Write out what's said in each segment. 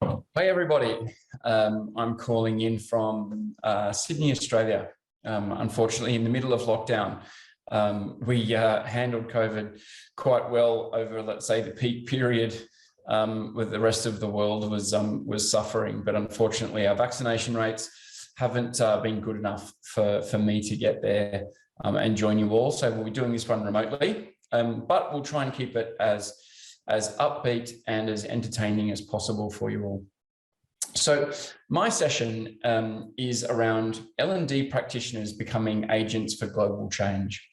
Hi everybody, I'm calling in from Sydney, Australia. Unfortunately, in the middle of lockdown, we handled COVID quite well over, let's say, the peak period, with the rest of the world was suffering. But unfortunately, our vaccination rates haven't been good enough for me to get there and join you all. So we'll be doing this one remotely, but we'll try and keep it as upbeat and as entertaining as possible for you all. So my session is around L&D practitioners becoming agents for global change.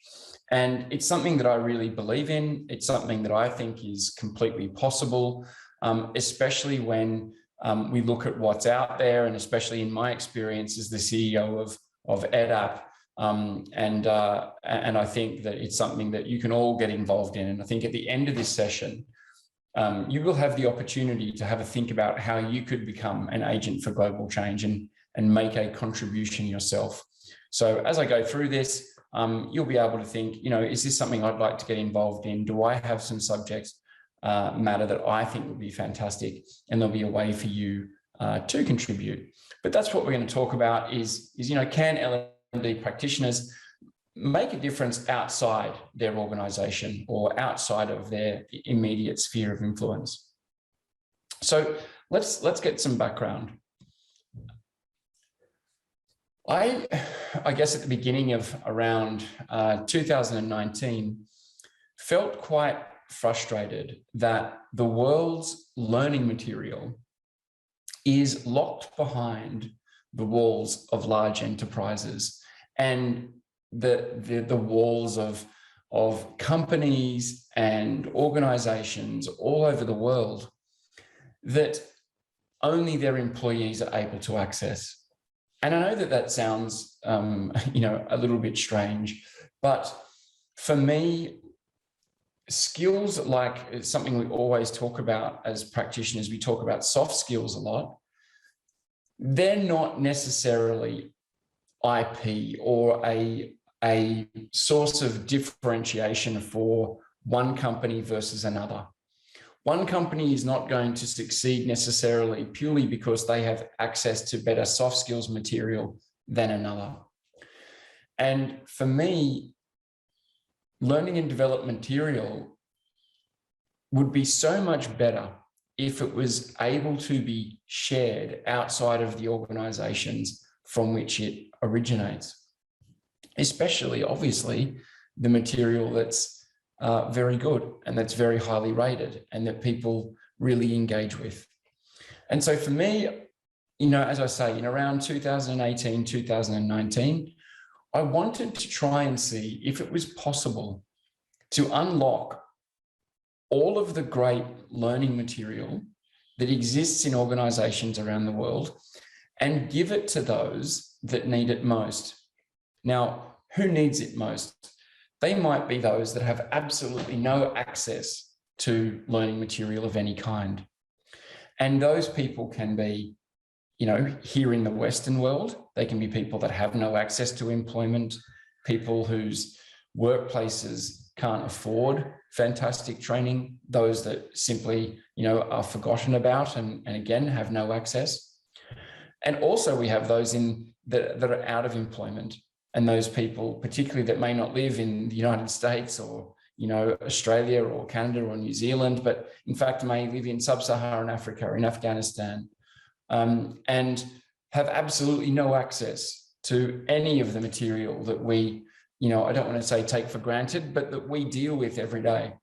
And it's something that I really believe in. It's something that I think is completely possible, especially when we look at what's out there, and especially in my experience as the CEO of Edap. And I think that it's something that you can all get involved in. And I think at the end of this session, you will have the opportunity to have a think about how you could become an agent for global change and make a contribution yourself. So as I go through this, you'll be able to think, is this something I'd like to get involved in? Do I have some subject matter that I think would be fantastic? And there'll be a way for you to contribute. But that's what we're going to talk about is can L&D practitioners make a difference outside their organization or outside of their immediate sphere of influence? So let's get some background. I guess at the beginning of around 2019, felt quite frustrated that the world's learning material is locked behind the walls of large enterprises and the walls of companies and organizations all over the world that only their employees are able to access. And I know that that sounds, a little bit strange, but for me, skills like something we always talk about as practitioners, we talk about soft skills a lot. They're not necessarily IP or a source of differentiation for one company versus another. One company is not going to succeed necessarily purely because they have access to better soft skills material than another. And for me, learning and development material would be so much better if it was able to be shared outside of the organizations from which it originates, especially obviously the material that's very good and that's very highly rated and that people really engage with. And so for me, as I say, in around 2018, 2019, I wanted to try and see if it was possible to unlock all of the great learning material that exists in organizations around the world and give it to those that need it most. Now, who needs it most? They might be those that have absolutely no access to learning material of any kind. And those people can be, here in the Western world, they can be people that have no access to employment, people whose workplaces can't afford fantastic training, those that simply, are forgotten about and again, have no access. And also we have those that are out of employment. And those people, particularly that may not live in the United States or, Australia or Canada or New Zealand, but in fact may live in sub-Saharan Africa or in Afghanistan, and have absolutely no access to any of the material that we, I don't want to say take for granted, but that we deal with every day.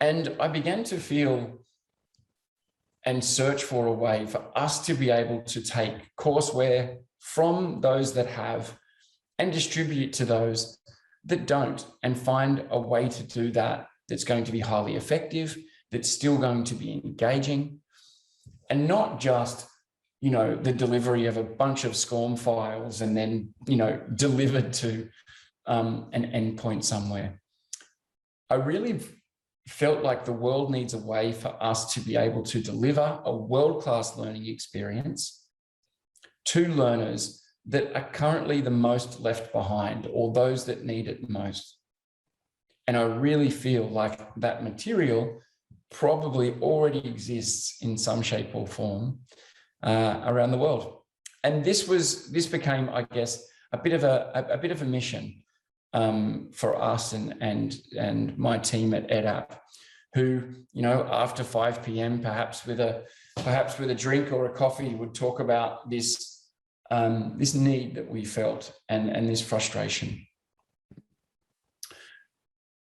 And I began to feel and search for a way for us to be able to take courseware from those that have and distribute to those that don't, and find a way to do that that's going to be highly effective, that's still going to be engaging, and not just, the delivery of a bunch of SCORM files and then, delivered to an endpoint somewhere. I really felt like the world needs a way for us to be able to deliver a world-class learning experience to learners that are currently the most left behind or those that need it most. And I really feel like that material probably already exists in some shape or form around the world. And this became, I guess, a bit of a mission for us and my team at Edap, who, you know, after 5 p.m. perhaps with a drink or a coffee, would talk about this need that we felt and this frustration.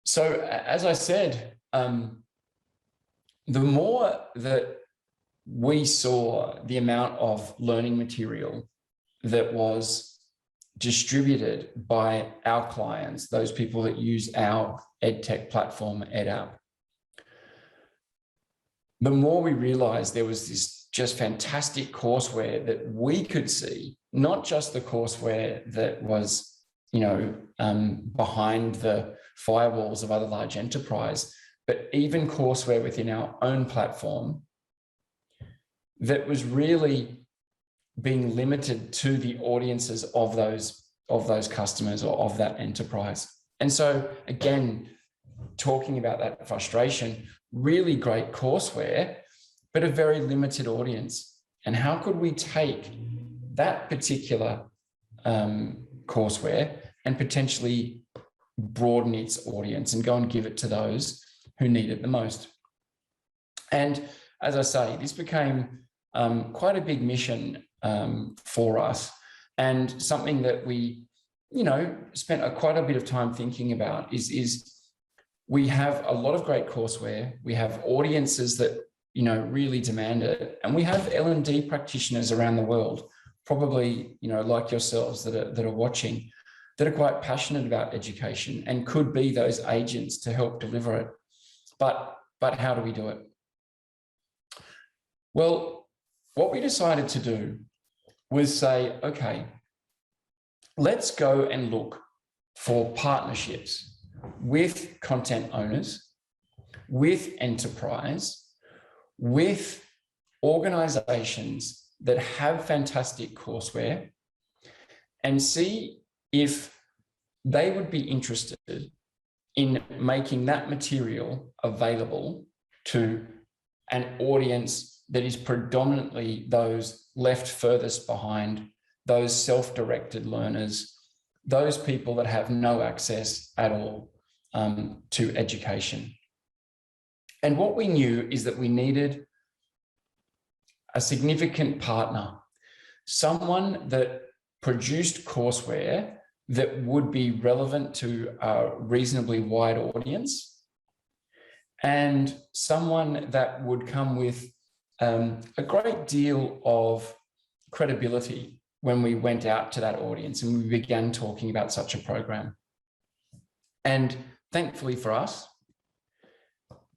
So as I said, the more that we saw the amount of learning material that was distributed by our clients, those people that use our EdTech platform, Edap, the more we realized there was this just fantastic courseware that we could see, not just the courseware that was, you know, behind the firewalls of other large enterprise, but even courseware within our own platform that was really being limited to the audiences of those customers or of that enterprise. And so again, talking about that frustration, really great courseware, but a very limited audience. And how could we take that particular courseware and potentially broaden its audience and go and give it to those who need it the most? And as I say, this became quite a big mission for us, and something that we, you know, spent quite a bit of time thinking about is we have a lot of great courseware. We have audiences that, you know, really demand it. And we have L&D practitioners around the world, probably, you know, like yourselves that are watching, that are quite passionate about education and could be those agents to help deliver it. But how do we do it? Well, what we decided to do was say, okay, let's go and look for partnerships with content owners, with enterprise, with organizations that have fantastic courseware, and see if they would be interested in making that material available to an audience that is predominantly those left furthest behind, those self-directed learners, those people that have no access at all to education. And what we knew is that we needed a significant partner, someone that produced courseware that would be relevant to a reasonably wide audience, and someone that would come with a great deal of credibility when we went out to that audience and we began talking about such a program. And thankfully for us,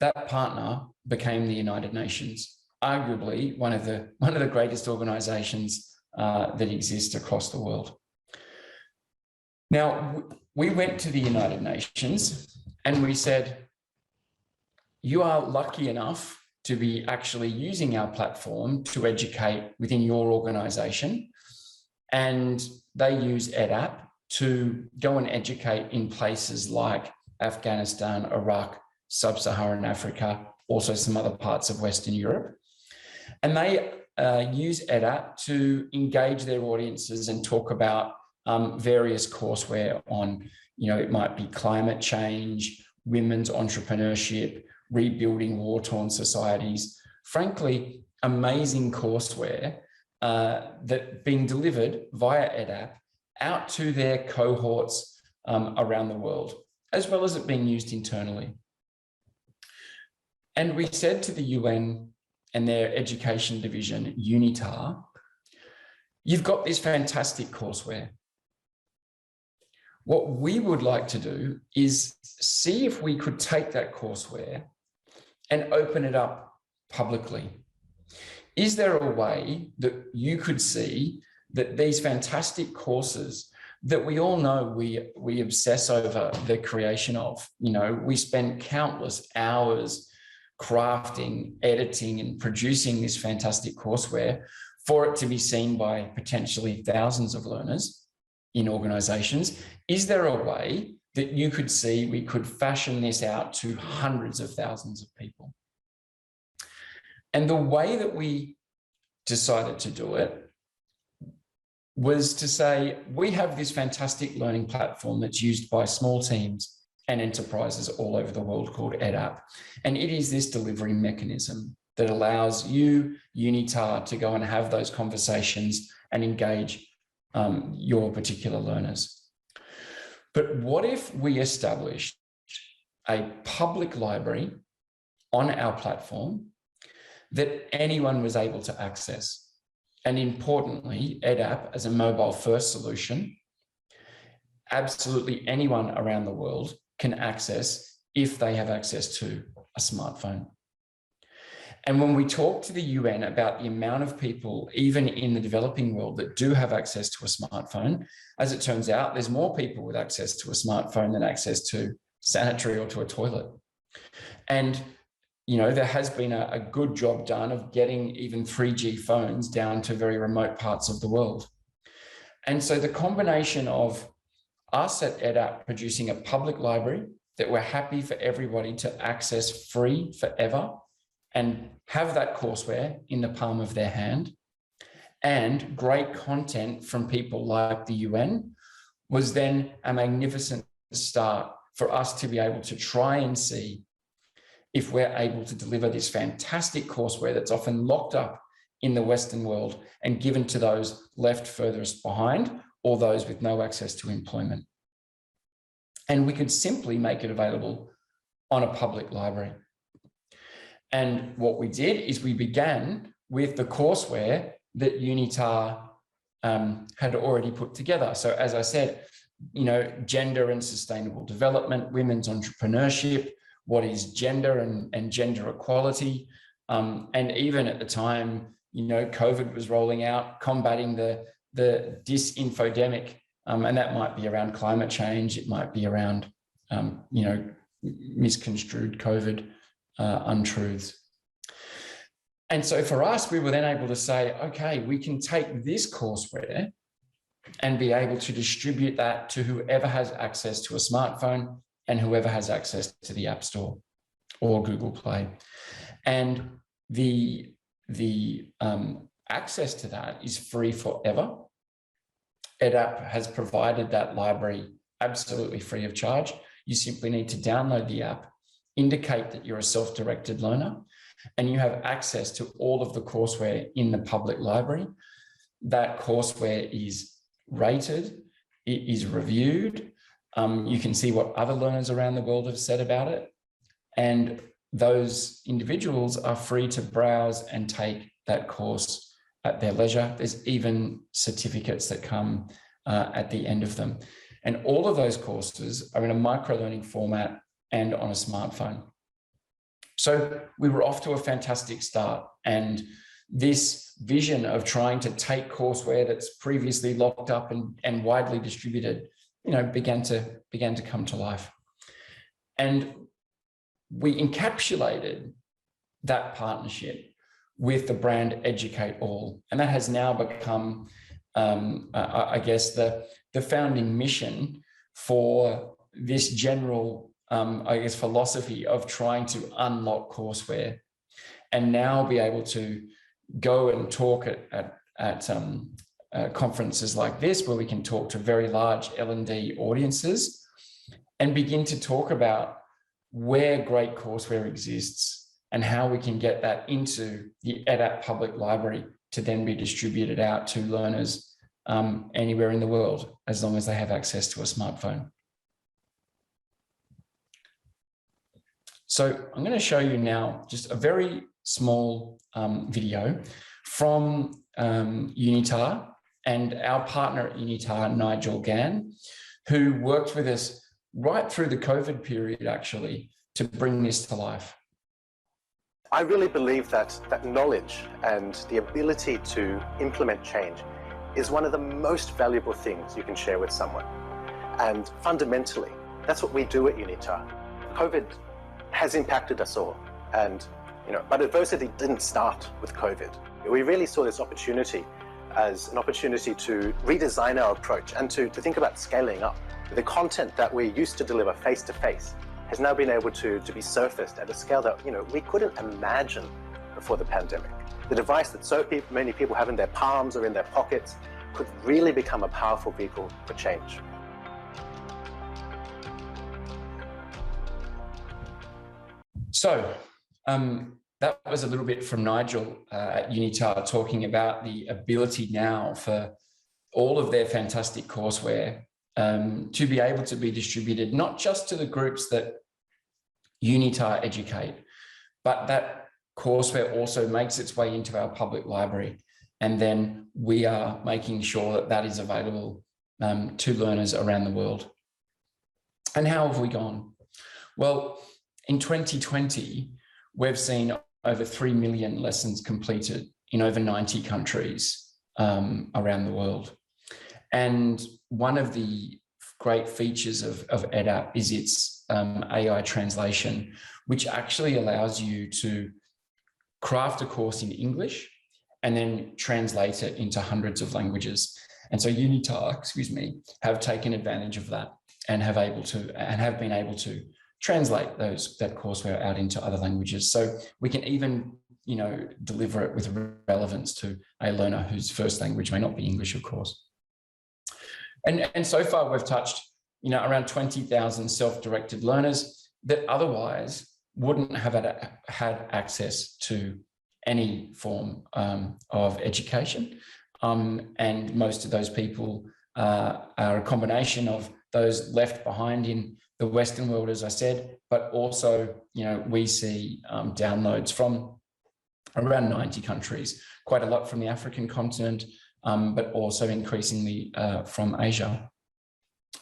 that partner became the United Nations, arguably one of the greatest organizations that exist across the world. Now, we went to the United Nations and we said, you are lucky enough to be actually using our platform to educate within your organization. And they use Edap to go and educate in places like Afghanistan, Iraq, Sub-Saharan Africa, also some other parts of Western Europe. And they use Edap to engage their audiences and talk about various courseware on, you know, it might be climate change, women's entrepreneurship, rebuilding war-torn societies. Frankly, amazing courseware that being delivered via Edap out to their cohorts around the world, as well as it being used internally. And we said to the UN and their education division, Unitar, you've got this fantastic courseware. What we would like to do is see if we could take that courseware and open it up publicly. Is there a way that you could see that these fantastic courses that we all know we obsess over the creation of, you know, we spend countless hours crafting, editing, and producing this fantastic courseware for it to be seen by potentially thousands of learners in organizations? Is there a way that you could see we could fashion this out to hundreds of thousands of people? And the way that we decided to do it was to say, we have this fantastic learning platform that's used by small teams and enterprises all over the world called Edap. And it is this delivery mechanism that allows you, Unitar, to go and have those conversations and engage your particular learners. But what if we established a public library on our platform that anyone was able to access? And importantly, Edap, as a mobile-first solution, absolutely anyone around the world can access if they have access to a smartphone. And when we talk to the UN about the amount of people, even in the developing world, that do have access to a smartphone, as it turns out, there's more people with access to a smartphone than access to sanitary or to a toilet. And, you know, there has been a good job done of getting even 3G phones down to very remote parts of the world. And so the combination of us at Edap producing a public library that we're happy for everybody to access free forever and have that courseware in the palm of their hand, and great content from people like the UN, was then a magnificent start for us to be able to try and see if we're able to deliver this fantastic courseware that's often locked up in the Western world and given to those left furthest behind or those with no access to employment. And we could simply make it available on a public library. And what we did is we began with the courseware that Unitar had already put together. So as I said, you know, gender and sustainable development, women's entrepreneurship, what is gender and gender equality. And even at the time, you know, COVID was rolling out, combating the disinfodemic, and that might be around climate change. It might be around, you know, misconstrued COVID untruths. And so for us, we were then able to say, okay, we can take this courseware and be able to distribute that to whoever has access to a smartphone and whoever has access to the App Store or Google Play. And the access to that is free forever. Edap has provided that library absolutely free of charge. You simply need to download the app, indicate that you're a self-directed learner, and you have access to all of the courseware in the public library. That courseware is rated, it is reviewed. You can see what other learners around the world have said about it. And those individuals are free to browse and take that course at their leisure. There's even certificates that come at the end of them. And all of those courses are in a micro-learning format and on a smartphone. So we were off to a fantastic start. And this vision of trying to take courseware that's previously locked up and widely distributed, you know, began to come to life. And we encapsulated that partnership with the brand Educate All. And that has now become, I guess, the founding mission for this general, I guess, philosophy of trying to unlock courseware and now be able to go and talk at conferences like this, where we can talk to very large L&D audiences and begin to talk about where great courseware exists and how we can get that into the Edap public library to then be distributed out to learners anywhere in the world, as long as they have access to a smartphone. So I'm going to show you now just a very small video from Unitar and our partner at Unitar, Nigel Gann, who worked with us right through the COVID period, actually, to bring this to life. I really believe that knowledge and the ability to implement change is one of the most valuable things you can share with someone. And fundamentally, that's what we do at Unitar. COVID has impacted us all, and but adversity didn't start with COVID. We really saw this opportunity as an opportunity to redesign our approach and to think about scaling up. The content that we used to deliver face-to-face has now been able to be surfaced at a scale that we couldn't imagine before the pandemic. The device that so many people have in their palms or in their pockets could really become a powerful vehicle for change. So that was a little bit from Nigel at Unitar, talking about the ability now for all of their fantastic courseware to be able to be distributed, not just to the groups that Unitar educate, but that courseware also makes its way into our public library. And then we are making sure that that is available to learners around the world. And how have we gone? Well, in 2020, we've seen over 3 million lessons completed in over 90 countries around the world. And one of the great features of Edap is its AI translation, which actually allows you to craft a course in English and then translate it into hundreds of languages. And so Unitar, have taken advantage of that and have been able to translate that courseware out into other languages. So we can even, deliver it with relevance to a learner whose first language may not be English, of course. And so far we've touched, around 20,000 self-directed learners that otherwise wouldn't have had access to any form of education. And most of those people are a combination of those left behind in the Western world, as I said, but also, we see downloads from around 90 countries, quite a lot from the African continent, but also increasingly from Asia.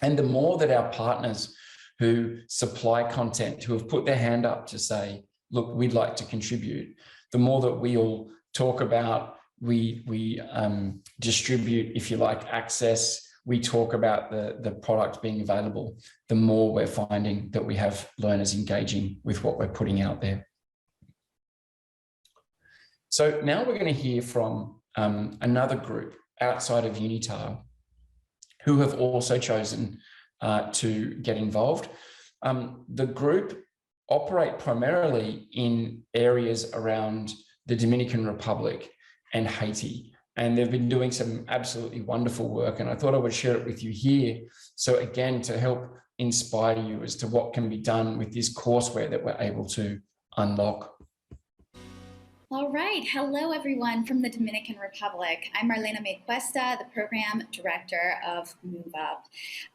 And the more that our partners who supply content, who have put their hand up to say, look, we'd like to contribute, the more that we all talk about, we distribute, if you like, access, we talk about the product being available, the more we're finding that we have learners engaging with what we're putting out there. So now we're going to hear from another group outside of Unitar who have also chosen to get involved. The group operate primarily in areas around the Dominican Republic and Haiti. And they've been doing some absolutely wonderful work. And I thought I would share it with you here. So again, to help inspire you as to what can be done with this courseware that we're able to unlock. All right. Hello, everyone from the Dominican Republic. I'm Marlena Mecuesta, the Program Director of Move Up.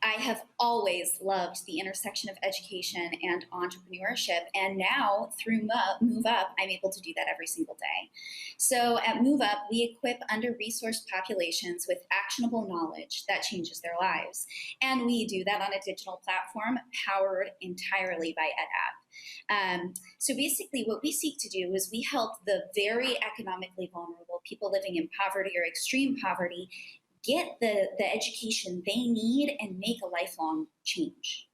I have always loved the intersection of education and entrepreneurship, and now through Move Up, I'm able to do that every single day. So at Move Up, we equip under-resourced populations with actionable knowledge that changes their lives. And we do that on a digital platform powered entirely by Edap. So basically what we seek to do is we help the very economically vulnerable people living in poverty or extreme poverty get the education they need and make a lifelong change.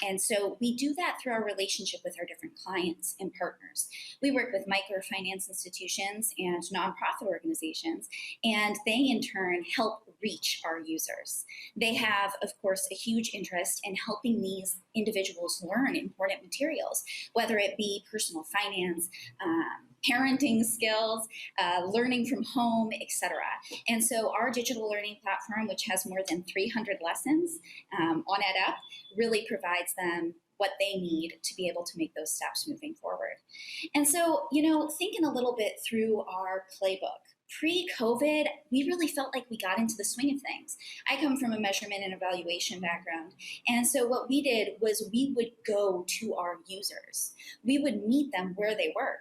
And so we do that through our relationship with our different clients and partners. We work with microfinance institutions and nonprofit organizations, and they in turn help reach our users. They have, of course, a huge interest in helping these individuals learn important materials, whether it be personal finance, parenting skills, learning from home, etc. And so our digital learning platform, which has more than 300 lessons on Edap, really provides them what they need to be able to make those steps moving forward. And so, thinking a little bit through our playbook, pre-COVID, we really felt like we got into the swing of things. I come from a measurement and evaluation background. And so what we did was we would go to our users. We would meet them where they were.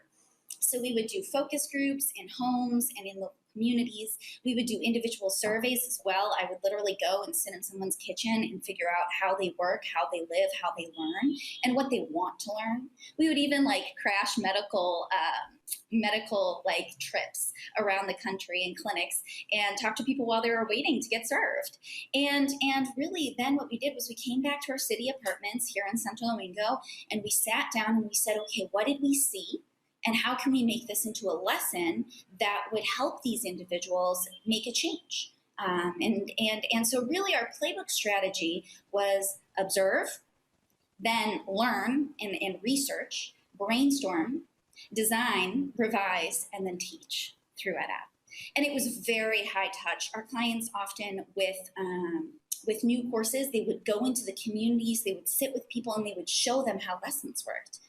So we would do focus groups in homes and in local communities. We would do individual surveys as well. I would literally go and sit in someone's kitchen and figure out how they work, how they live, how they learn, and what they want to learn. We would even crash medical trips around the country in clinics and talk to people while they were waiting to get served. And really then what we did was we came back to our city apartments here in Santo Domingo, and we sat down and we said, okay, what did we see? And how can we make this into a lesson that would help these individuals make a change? And so really our playbook strategy was observe, then learn and research, brainstorm, design, revise, and then teach through EdApp. And it was very high touch. Our clients often with new courses, they would go into the communities, they would sit with people, and they would show them how lessons worked.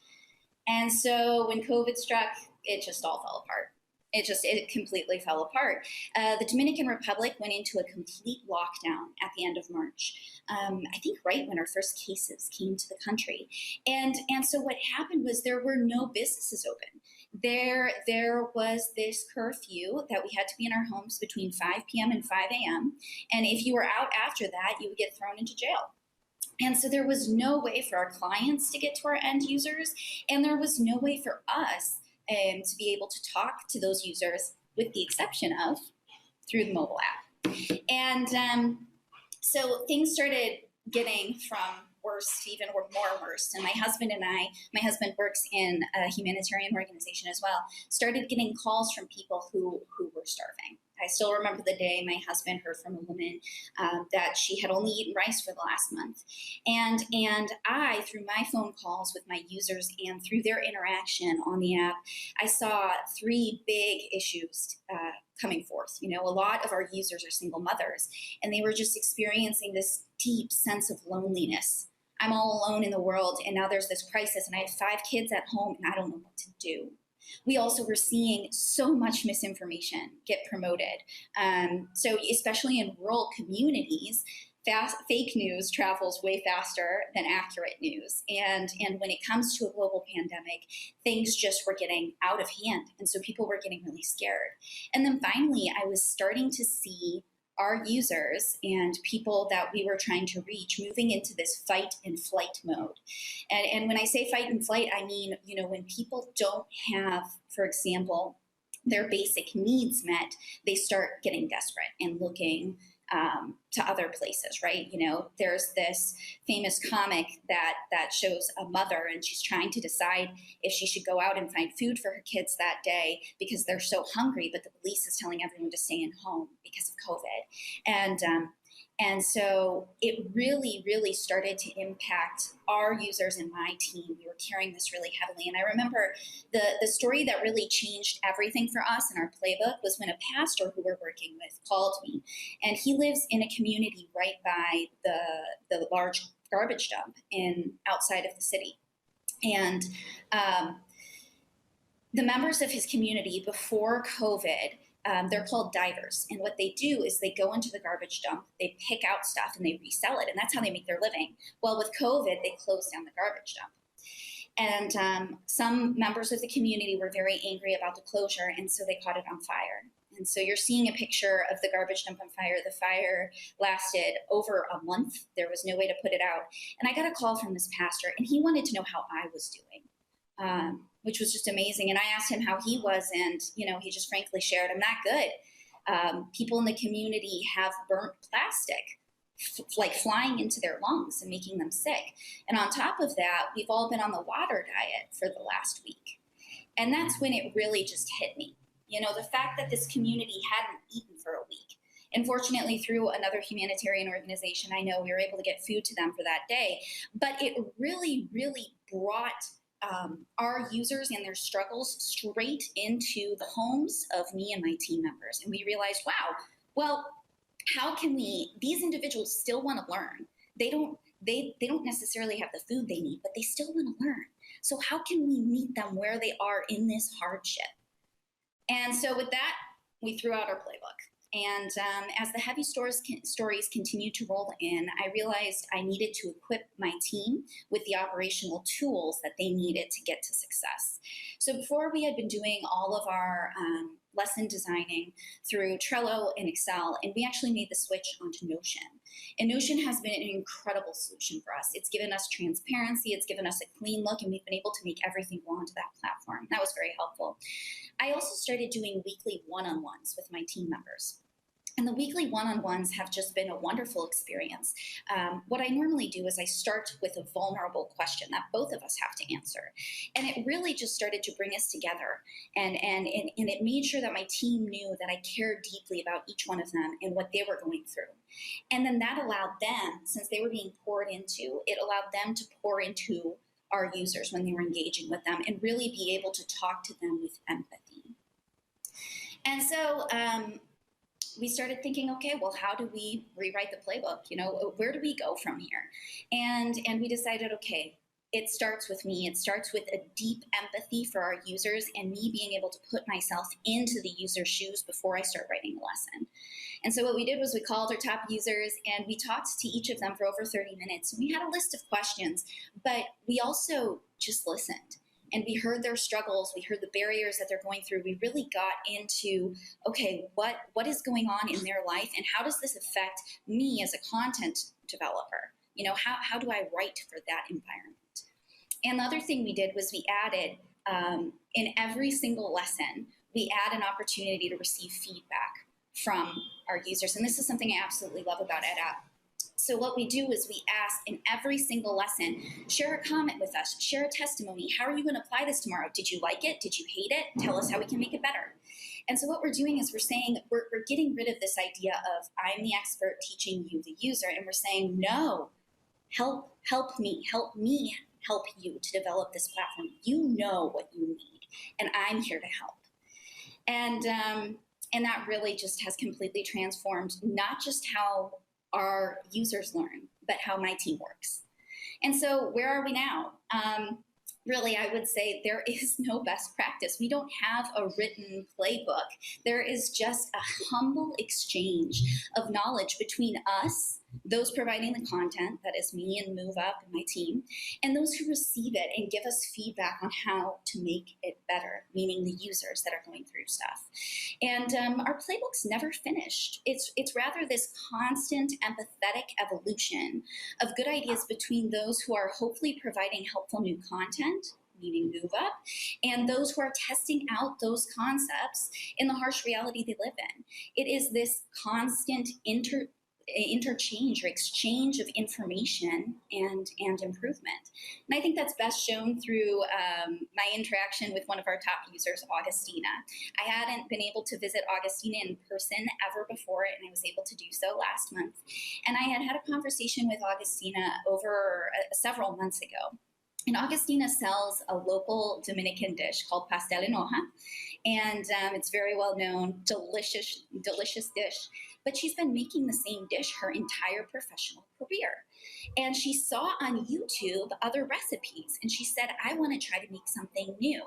And so when COVID struck, it just all fell apart. It completely fell apart. The Dominican Republic went into a complete lockdown at the end of March. I think right when our first cases came to the country. And so what happened was there were no businesses open. There was this curfew that we had to be in our homes between 5 p.m. and 5 a.m. And if you were out after that, you would get thrown into jail. And so there was no way for our clients to get to our end users, and there was no way for us to be able to talk to those users, with the exception of through the mobile app. And so things started getting from worse to even more worse. And my husband works in a humanitarian organization as well, started getting calls from people who were starving. I still remember the day my husband heard from a woman that she had only eaten rice for the last month. And I, through my phone calls with my users and through their interaction on the app, I saw three big issues coming forth. You know, a lot of our users are single mothers, and they were just experiencing this deep sense of loneliness. I'm all alone in the world, and now there's this crisis, and I have 5 kids at home, and I don't know what to do. We also were seeing so much misinformation get promoted. So especially in rural communities, fake news travels way faster than accurate news. And when it comes to a global pandemic, things just were getting out of hand. And so people were getting really scared. And then finally, I was starting to see our users and people that we were trying to reach moving into this fight and flight mode. And when I say fight and flight, I mean, you know, when people don't have, for example, their basic needs met, they start getting desperate and looking to other places, right? You know, there's this famous comic that shows a mother, and she's trying to decide if she should go out and find food for her kids that day because they're so hungry, but the police is telling everyone to stay in home because of COVID. And so it really, really started to impact our users and my team. We were carrying this really heavily. And I remember the story that really changed everything for us in our playbook was when a pastor who we're working with called me. And he lives in a community right by the large garbage dump outside of the city. And the members of his community before COVID, they're called divers. And what they do is they go into the garbage dump, they pick out stuff, and they resell it. And that's how they make their living. Well, with COVID, they closed down the garbage dump. And some members of the community were very angry about the closure, and so they caught it on fire. And so you're seeing a picture of the garbage dump on fire. The fire lasted over a month. There was no way to put it out. And I got a call from this pastor, and he wanted to know how I was doing. Which was just amazing. And I asked him how he was, and he just frankly shared, I'm not good. People in the community have burnt plastic, like flying into their lungs and making them sick. And on top of that, we've all been on the water diet for the last week. And that's when it really just hit me. The fact that this community hadn't eaten for a week. And fortunately, through another humanitarian organization, I know we were able to get food to them for that day. But it really, really brought our users and their struggles straight into the homes of me and my team members. And we realized, wow, well, how can these individuals still want to learn. They don't necessarily have the food they need, but they still want to learn. So how can we meet them where they are in this hardship? And so with that, we threw out our playbook. And as the heavy stories continued to roll in, I realized I needed to equip my team with the operational tools that they needed to get to success. So before, we had been doing all of our lesson designing through Trello and Excel, and we actually made the switch onto Notion. And Notion has been an incredible solution for us. It's given us transparency, it's given us a clean look, and we've been able to make everything go onto that platform. That was very helpful. I also started doing weekly one-on-ones with my team members. And the weekly one-on-ones have just been a wonderful experience. What I normally do is I start with a vulnerable question that both of us have to answer. And it really just started to bring us together. And it made sure that my team knew that I cared deeply about each one of them and what they were going through. And then that allowed them, since they were being poured into, it allowed them to pour into our users when they were engaging with them and really be able to talk to them with empathy. And so we started thinking, okay, well, how do we rewrite the playbook? You know, where do we go from here? And we decided, okay, it starts with me. It starts with a deep empathy for our users and me being able to put myself into the user's shoes before I start writing a lesson. And so what we did was we called our top users and we talked to each of them for over 30 minutes. We had a list of questions, but we also just listened. And we heard their struggles, we heard the barriers that they're going through. We really got into, okay, what is going on in their life and how does this affect me as a content developer? You know, how do I write for that environment? And the other thing we did was we added, in every single lesson, we add an opportunity to receive feedback from our users. And this is something I absolutely love about Edap. So what we do is we ask in every single lesson, share a comment with us, share a testimony. How are you going to apply this tomorrow? Did you like it? Did you hate it? Tell us how we can make it better. And so what we're doing is we're saying, we're getting rid of this idea of I'm the expert teaching you, the user. And we're saying, no, help me help you to develop this platform. You know what you need, and I'm here to help. And that really just has completely transformed not just how our users learn, but how my team works. And so where are we now? Really, I would say there is no best practice. We don't have a written playbook. There is just a humble exchange of knowledge between us, those providing the content, that is me and MoveUp and my team, and those who receive it and give us feedback on how to make it better, meaning the users that are going through stuff. And our playbook's never finished. It's rather this constant empathetic evolution of good ideas between those who are hopefully providing helpful new content, meaning MoveUp, and those who are testing out those concepts in the harsh reality they live in. It is this constant interchange or exchange of information and improvement. And I think that's best shown through my interaction with one of our top users, Augustina. I hadn't been able to visit Augustina in person ever before, and I was able to do so last month. And I had a conversation with Augustina over several months ago. And Augustina sells a local Dominican dish called pastel en hoja. And it's very well known, delicious dish. But she's been making the same dish her entire professional career. And she saw on YouTube other recipes. And she said, I want to try to make something new.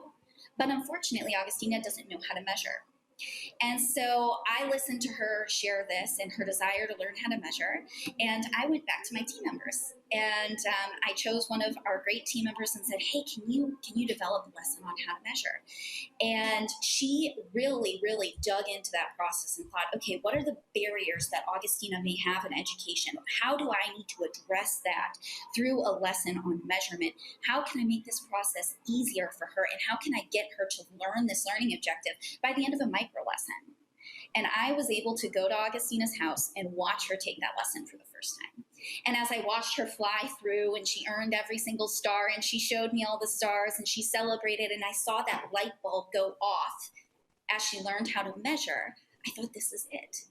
But unfortunately, Augustina doesn't know how to measure. And so I listened to her share this and her desire to learn how to measure. And I went back to my team members. And I chose one of our great team members and said, hey, can you develop a lesson on how to measure? And she really, really dug into that process and thought, okay, what are the barriers that Augustina may have in education? How do I need to address that through a lesson on measurement? How can I make this process easier for her? And how can I get her to learn this learning objective by the end of a micro lesson? And I was able to go to Augustina's house and watch her take that lesson for the first time. And as I watched her fly through and she earned every single star and she showed me all the stars and she celebrated and I saw that light bulb go off as she learned how to measure, I thought, this is it.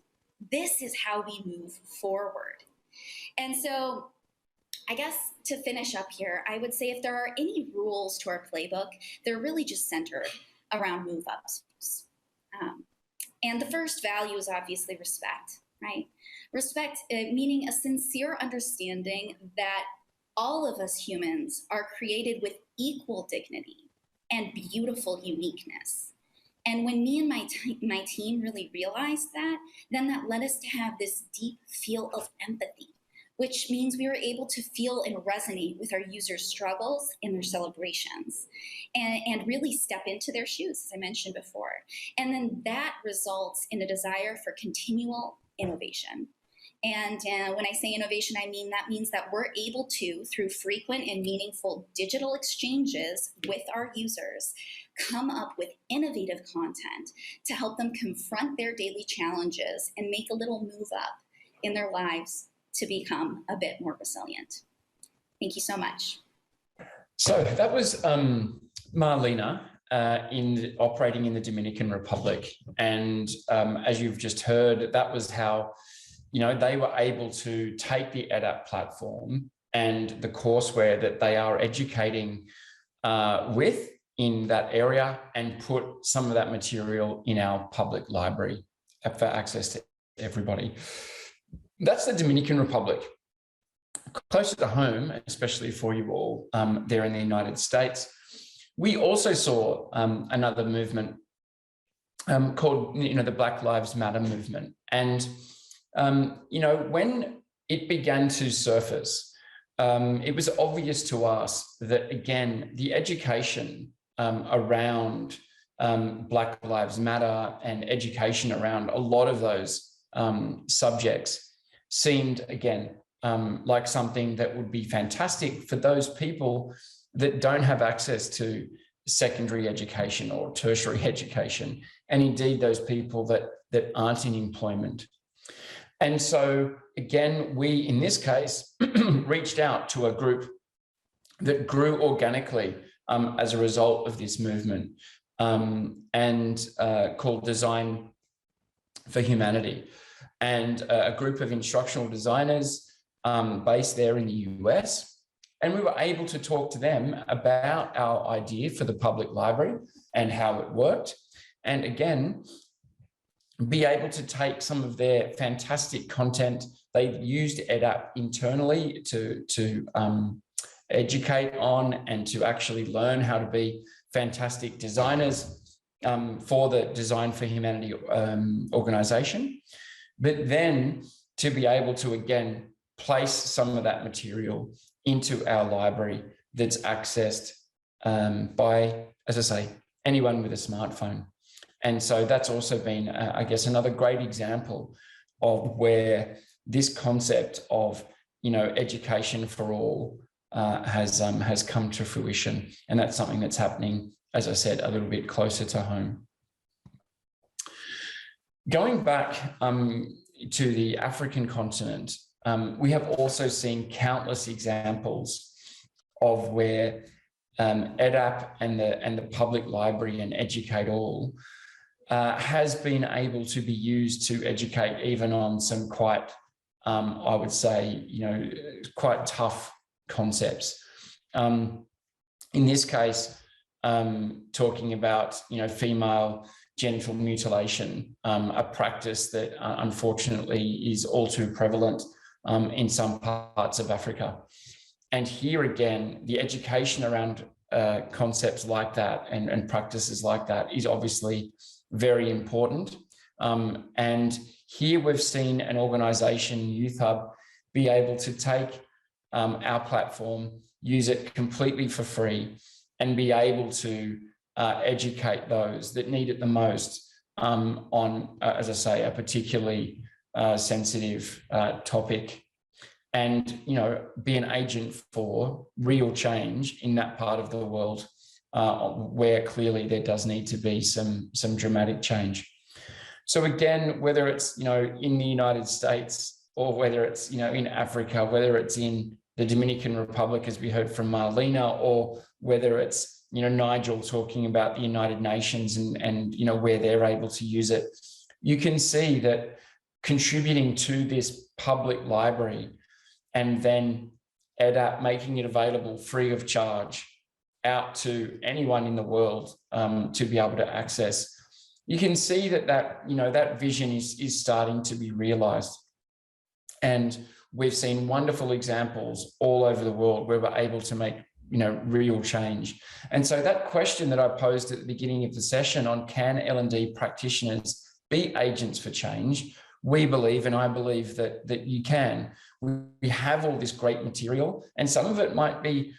This is how we move forward. And so I guess to finish up here, I would say if there are any rules to our playbook, they're really just centered around MoveUps. And the first value is obviously respect, right? Respect meaning a sincere understanding that all of us humans are created with equal dignity and beautiful uniqueness. And when me and my team really realized that, then that led us to have this deep feel of empathy, which means we were able to feel and resonate with our users' struggles and their celebrations and really step into their shoes, as I mentioned before. And then that results in a desire for continual innovation. And when I say innovation, I mean that means that we're able to, through frequent and meaningful digital exchanges with our users, come up with innovative content to help them confront their daily challenges and make a little move up in their lives to become a bit more resilient. Thank you so much. So that was Marlena operating in the Dominican Republic. And as you've just heard, that was how they were able to take the Edap platform and the courseware that they are educating with in that area, and put some of that material in our public library for access to everybody. That's the Dominican Republic. Closer to home, especially for you all there in the United States, we also saw another movement called, the Black Lives Matter movement. And, when it began to surface, it was obvious to us that, again, the education around Black Lives Matter and education around a lot of those subjects seemed, again, like something that would be fantastic for those people that don't have access to secondary education or tertiary education, and indeed those people that aren't in employment. And so, again, we, in this case, reached out to a group that grew organically as a result of this movement, and called Design for Humanity, and a group of instructional designers based there in the US. And we were able to talk to them about our idea for the public library and how it worked. And again, be able to take some of their fantastic content. They used Edap internally to educate on and to actually learn how to be fantastic designers for the Design for Humanity organization. But then to be able to, again, place some of that material into our library that's accessed by, as I say, anyone with a smartphone. And so that's also been, I guess, another great example of where this concept of, education for all has come to fruition. And that's something that's happening, as I said, a little bit closer to home. Going back to the African continent, we have also seen countless examples of where Edap and the public library and Educate All has been able to be used to educate even on some quite, I would say, quite tough concepts. In this case, talking about, female genital mutilation, a practice that unfortunately is all too prevalent in some parts of Africa. And here again, the education around concepts like that and practices like that is obviously very important. And here we've seen an organization, Youth Hub, be able to take our platform, use it completely for free, and be able to educate those that need it the most on, as I say, a particularly sensitive topic, and be an agent for real change in that part of the world where clearly there does need to be some dramatic change. So again, whether it's in the United States, or whether it's in Africa, whether it's in the Dominican Republic, as we heard from Marlena, or whether it's Nigel talking about the United Nations and where they're able to use it, you can see that contributing to this public library and then Edap making it available free of charge out to anyone in the world to be able to access, you can see that vision is starting to be realized. And we've seen wonderful examples all over the world where we're able to make real change. And so that question that I posed at the beginning of the session on, can L&D practitioners be agents for change? We believe, and I believe that you can. We have all this great material, and some of it might be,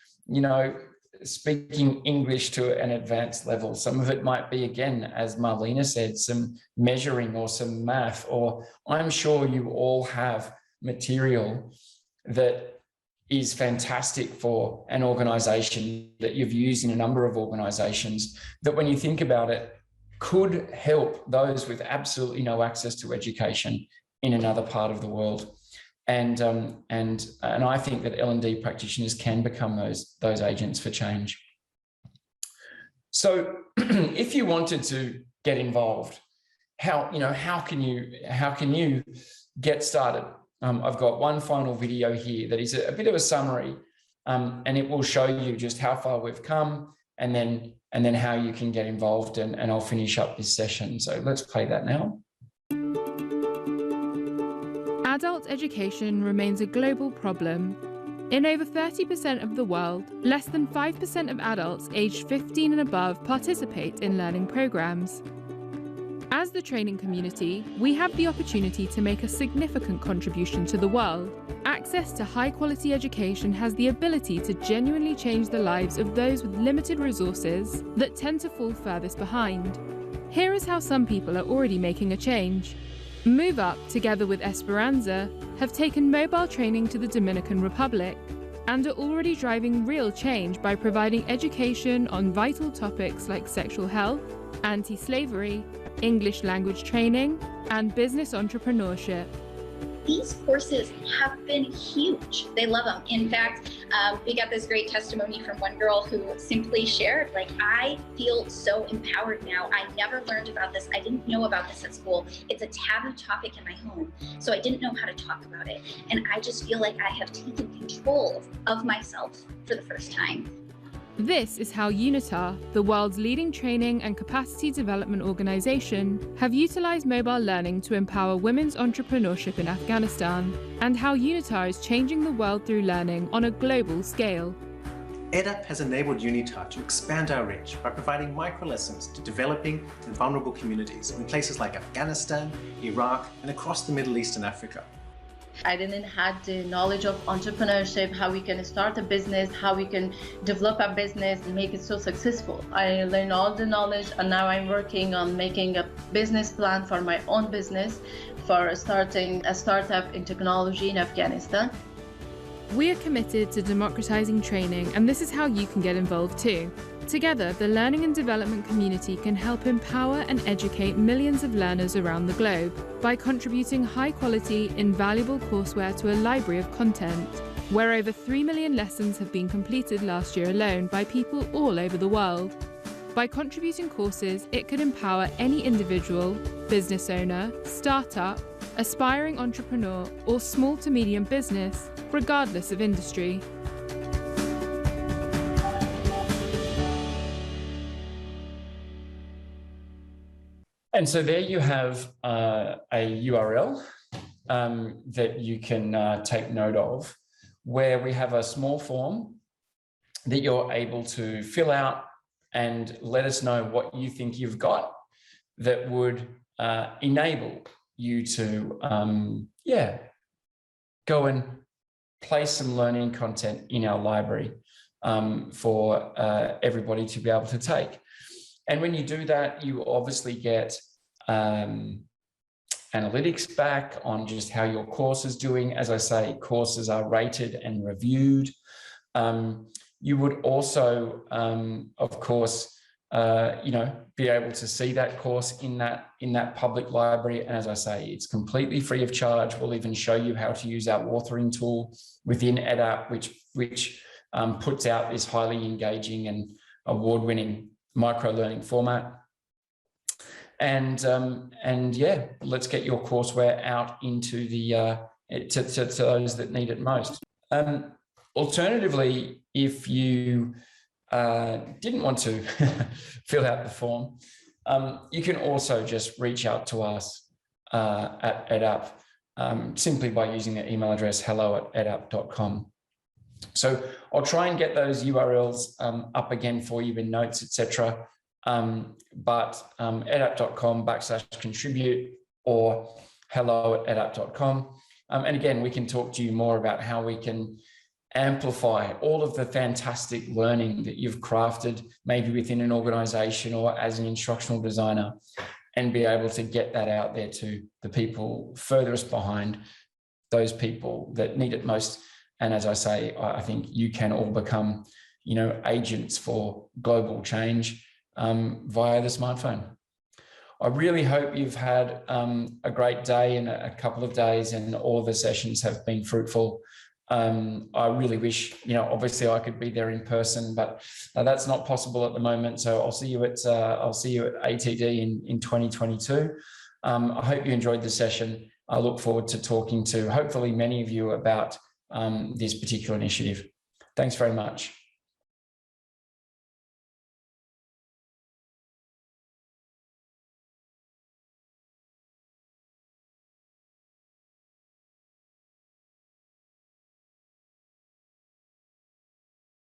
speaking English to an advanced level. Some of it might be, again, as Marlena said, some measuring or some math, or I'm sure you all have material that is fantastic for an organization that you've used in a number of organizations that, when you think about it, could help those with absolutely no access to education in another part of the world. And I think that L&D practitioners can become those agents for change. So if you wanted to get involved, how can you get started? I've got one final video here that is a bit of a summary, and it will show you just how far we've come, and then how you can get involved, and I'll finish up this session. So let's play that now. Adult education remains a global problem. In over 30% of the world, less than 5% of adults aged 15 and above participate in learning programs. As the training community, we have the opportunity to make a significant contribution to the world. Access to high-quality education has the ability to genuinely change the lives of those with limited resources that tend to fall furthest behind. Here is how some people are already making a change. MoveUp, together with Esperanza, have taken mobile training to the Dominican Republic and are already driving real change by providing education on vital topics like sexual health, anti-slavery, English language training, and business entrepreneurship. These courses have been huge. They love them. In fact, we got this great testimony from one girl who simply shared, like, I feel so empowered now. I never learned about this. I didn't know about this at school. It's a taboo topic in my home, so I didn't know how to talk about it. And I just feel like I have taken control of myself for the first time. This is how Unitar, the world's leading training and capacity development organisation, have utilised mobile learning to empower women's entrepreneurship in Afghanistan, and how Unitar is changing the world through learning on a global scale. Edap has enabled Unitar to expand our reach by providing micro-lessons to developing and vulnerable communities in places like Afghanistan, Iraq, and across the Middle East and Africa. I didn't have the knowledge of entrepreneurship, how we can start a business, how we can develop a business and make it so successful. I learned all the knowledge, and now I'm working on making a business plan for my own business, for starting a startup in technology in Afghanistan. We are committed to democratizing training, and this is how you can get involved too. Together, the learning and development community can help empower and educate millions of learners around the globe by contributing high-quality, invaluable courseware to a library of content, where over 3 million lessons have been completed last year alone by people all over the world. By contributing courses, it could empower any individual, business owner, startup, aspiring entrepreneur, or small to medium business, regardless of industry. And so there you have a URL that you can take note of, where we have a small form that you're able to fill out and let us know what you think you've got that would enable you to, go and place some learning content in our library for everybody to be able to take. And when you do that, you obviously get analytics back on just how your course is doing. As I say, courses are rated and reviewed. You would also, of course, be able to see that course in that public library. And as I say, it's completely free of charge. We'll even show you how to use our authoring tool within Edap, which puts out this highly engaging and award-winning micro-learning format. And yeah, let's get your courseware out into the to those that need it most. Alternatively, if you didn't want to fill out the form, you can also just reach out to us at Edap simply by using the email address hello@edap.com. So I'll try and get those URLs up again for you in notes, etc. But edap.com/contribute or hello@edap.com. And again, we can talk to you more about how we can amplify all of the fantastic learning that you've crafted, maybe within an organization or as an instructional designer, and be able to get that out there to the people furthest behind, those people that need it most. And as I say, I think you can all become, agents for global change via the smartphone. I really hope you've had a great day and a couple of days, and all the sessions have been fruitful. I really wish, obviously I could be there in person, but that's not possible at the moment. So I'll see you at ATD in 2022. I hope you enjoyed the session. I look forward to talking to hopefully many of you about this particular initiative. Thanks very much.